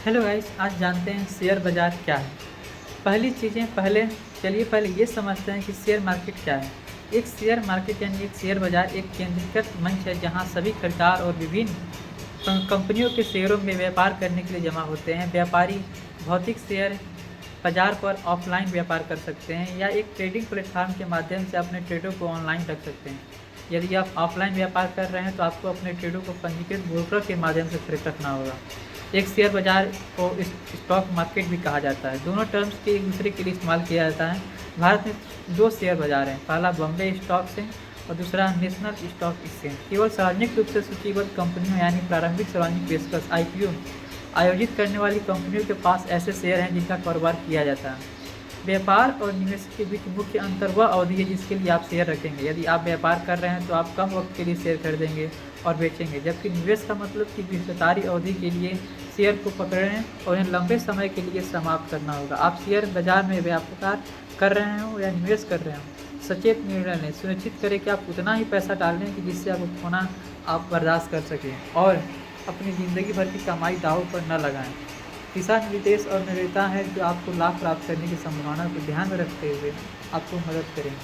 Hello guys, आज जानते हैं शेयर बाज़ार क्या है। पहले ये समझते हैं कि शेयर मार्केट क्या है। एक शेयर मार्केट यानी एक शेयर बाज़ार एक केंद्रीकृत मंच है जहां सभी खरीदार और विभिन्न कंपनियों के शेयरों में व्यापार करने के लिए जमा होते हैं। व्यापारी भौतिक शेयर बाज़ार पर ऑफलाइन व्यापार कर सकते हैं या एक ट्रेडिंग प्लेटफॉर्म के माध्यम से अपने ट्रेडों को ऑनलाइन रख सकते हैं। यदि आप ऑफलाइन व्यापार कर रहे हैं तो आपको अपने ट्रेडों को पंजीकृत ब्रोकर के माध्यम से खरीद रखना होगा। एक शेयर बाज़ार को स्टॉक मार्केट भी कहा जाता है। दोनों टर्म्स के एक दूसरे के लिए इस्तेमाल किया जाता है। भारत में 2 शेयर बाज़ार हैं, पहला बॉम्बे स्टॉक एक्सचेंज और दूसरा नेशनल स्टॉक एक्सचेंज। केवल सार्वजनिक रूप से सूचीबद्ध कंपनियों यानी प्रारंभिक सार्वजनिक पेशकश IPO आयोजित करने वाली कंपनियों के पास ऐसे शेयर हैं जिनका कारोबार किया जाता है। व्यापार और निवेश के बीच मुख्य अंतर वह अवधि है जिसके लिए आप शेयर रखेंगे। यदि आप व्यापार कर रहे हैं तो आप कम वक्त के लिए शेयर खरीदेंगे और बेचेंगे, जबकि निवेश का मतलब कि विस्तारी अवधि के लिए शेयर को पकड़ें और उन्हें लंबे समय के लिए समाप्त करना होगा। आप शेयर बाजार में व्यापार कर रहे हो या निवेश कर रहे हो, सचेत निर्णय लें। सुनिश्चित करें कि आप उतना ही पैसा डालें कि जिससे आपको खोना आप बर्दाश्त कर सकें और अपनी ज़िंदगी भर की कमाई दांव पर न लगाएं। दिशा निर्देश और निर्देशता है जो आपको लाभ प्राप्त करने की संभावना को ध्यान में रखते हुए आपको मदद करेंगे।